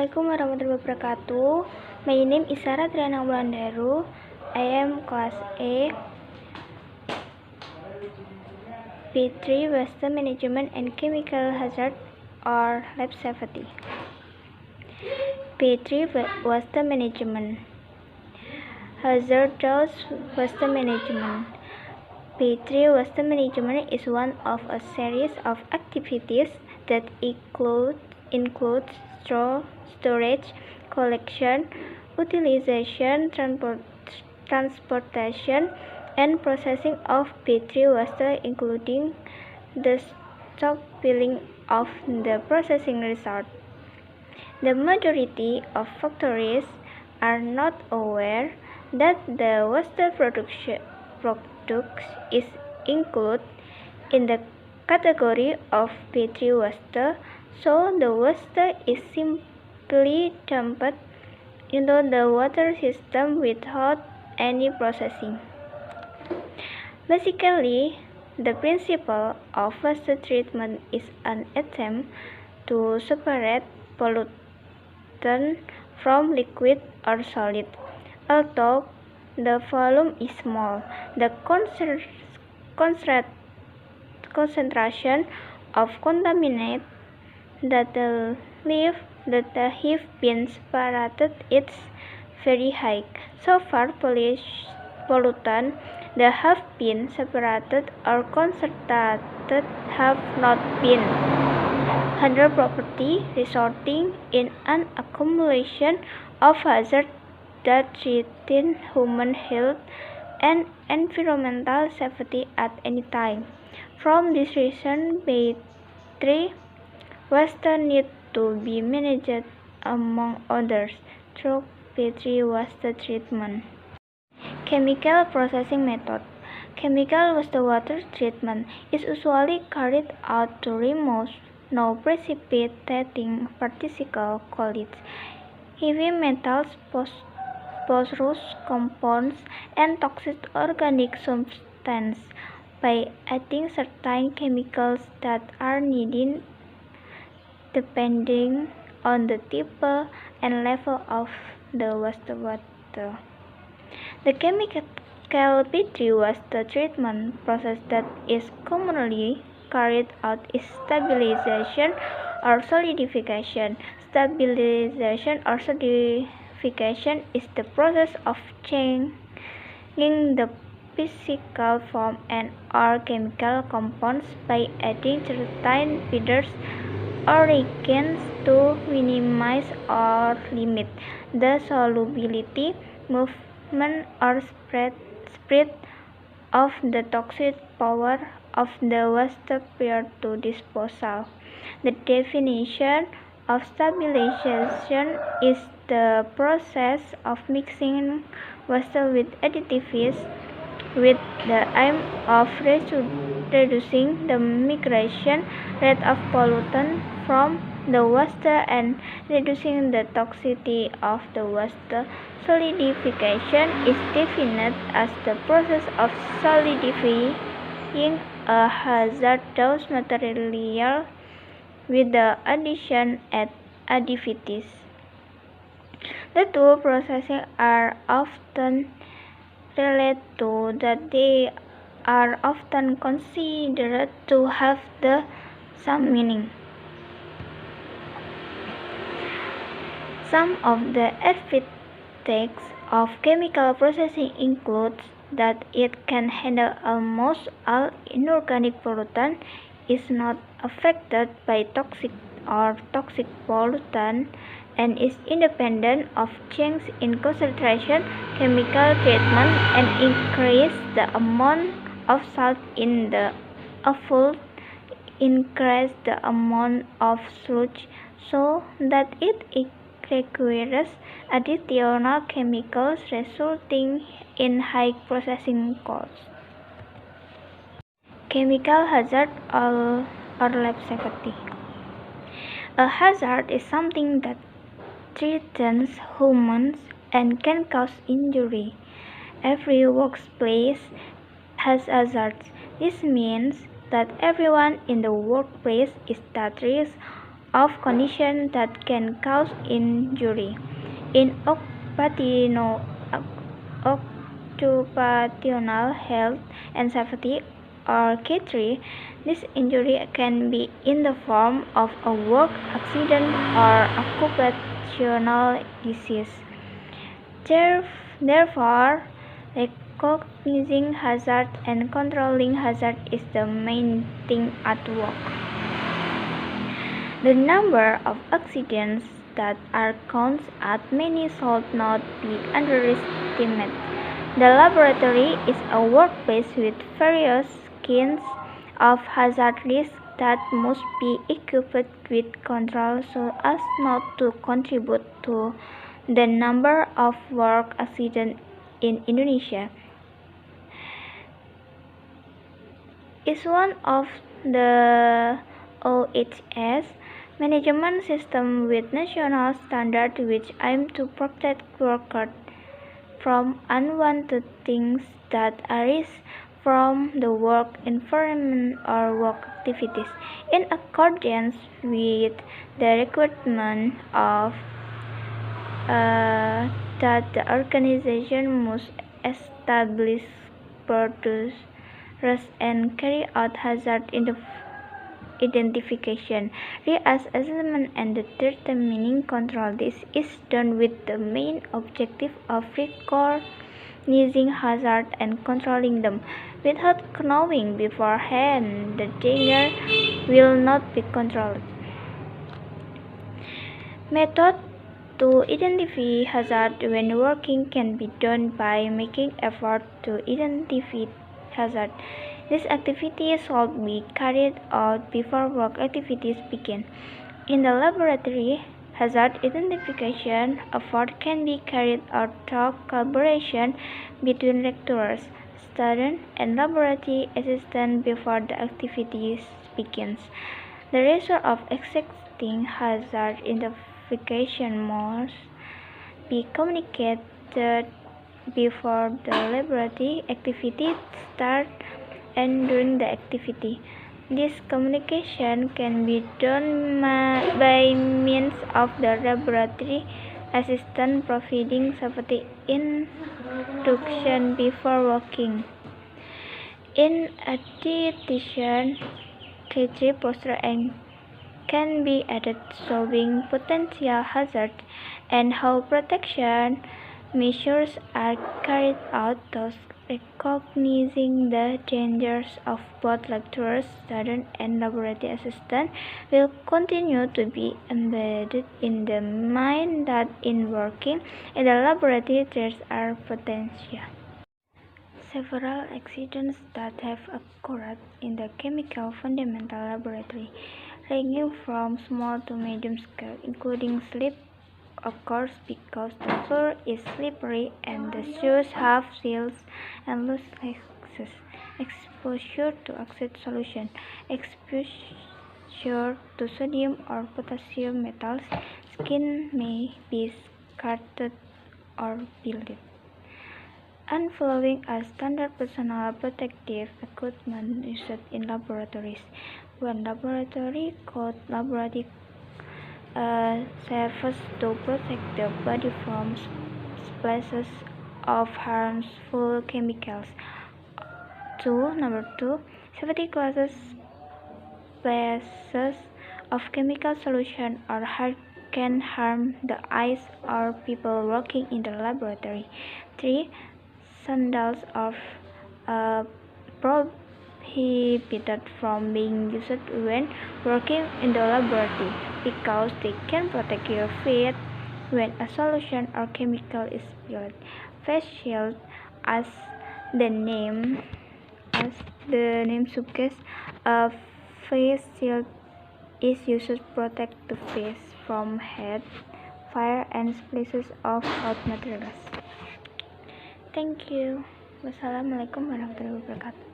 Assalamualaikum warahmatullahi wabarakatuh. My name is Sarah Triana Wulandaru. I am class A, P3 Waste Management and Chemical Hazard or Lab Safety. P3 Waste Management. Hazardous Waste Management. P3 Waste Management is one of a series of activities that includes storage, collection, utilization, transportation, and processing of P3 waste, including the stockpiling of the processing result. The majority of factories are not aware that the waste products is included in the category of P3 waste, so the waste is simply dumped into the water system without any processing. Basically, the principle of waste treatment is an attempt to separate pollutant from liquid or solid. Although the volume is small, the concentration of contaminant that have been separated is very high. So far, pollutants that have been separated or concentrated have not been handled properly, resulting in an accumulation of hazards that threaten human health and environmental safety at any time. From this reason, P3 waste need to be managed, among others, through P3 waste treatment. Chemical processing method. Chemical wastewater treatment is usually carried out to remove non-precipitating particle solids, heavy metals, porous compounds, and toxic organic substances by adding certain chemicals that are needed depending on the type and level of the wastewater. The chemical P3 waste treatment process that is commonly carried out is stabilization or solidification. Stabilization or solidification is the process of changing the physical form and or chemical compounds by adding certain bitters or reagents to minimize or limit the solubility, movement, or spread of the toxic power of the waste prior to disposal. The definition of stabilization is the process of mixing waste with additives with the aim of reducing the migration rate of pollutant from the waste and reducing the toxicity of the waste. Solidification is defined as the process of solidifying a hazardous material with the addition of additives. The two processes are often related to that they are often considered to have the same meaning. Some of the advantages of chemical processing include that it can handle almost all inorganic pollutant, is not affected by toxic pollutant, and is independent of change in concentration. Chemical treatment and increase the amount of salt in the effluent, increase the amount of sludge so that it requires additional chemicals, resulting in high processing costs. Chemical hazard or lab safety. A hazard is something that threatens humans and can cause injury. Every workplace has hazards. This means that everyone in the workplace is at risk of conditions that can cause injury. In occupational health and safety, or K3, this injury can be in the form of a work accident or occupational disease. Therefore, recognizing hazard and controlling hazard is the main thing at work. The number of accidents that are caused at many should not be underestimated. The laboratory is a workplace with various kinds of hazard risks that must be equipped with controls so as not to contribute to the number of work accidents in Indonesia. Is one of the OHS management system with national standards which aim to protect workers from unwanted things that arise from the work environment or work activities. In accordance with the requirement of that the organization must establish, produce, and carry out hazard identification, reassessment, and determining control. This is done with the main objective of recognizing hazard and controlling them. Without knowing beforehand, the danger will not be controlled. Method to identify hazard when working can be done by making effort to identify hazard. This activity should be carried out before work activities begin. In the laboratory, hazard identification effort can be carried out through collaboration between lecturers, students, and laboratory assistants before the activities begins. The result of existing hazard identification must be communicated before the laboratory activity starts and during the activity. This communication can be done by means of the laboratory assistant providing safety instruction before working. In addition, K3 poster can be added showing potential hazards and how protection measures are carried out, thus recognizing the dangers of both lecturers, students, and laboratory assistants will continue to be embedded in the mind that in working in the laboratory there are potential. Several accidents that have occurred in the chemical fundamental laboratory, ranging from small to medium scale, including slip occurs because the floor is slippery and the shoes have seals and loose laces. Exposure to acid solution, exposure to sodium or potassium metals, skin may be scarred or bleed. Unfollowing are standard personal protective equipment used in laboratories. One laboratory code laboratory serves to protect the body from splashes of harmful chemicals. Number 2, safety classes splashes of chemical solution or can harm the eyes or people working in the laboratory. 3, sandals are prohibited from being used when working in the laboratory because they can protect your feet when a solution or chemical is spilled. Face shield, as the name suggests, a face shield is used to protect the face from heat, fire, and splashes of hot materials. Thank you. Wassalamualaikum warahmatullahi wabarakatuh.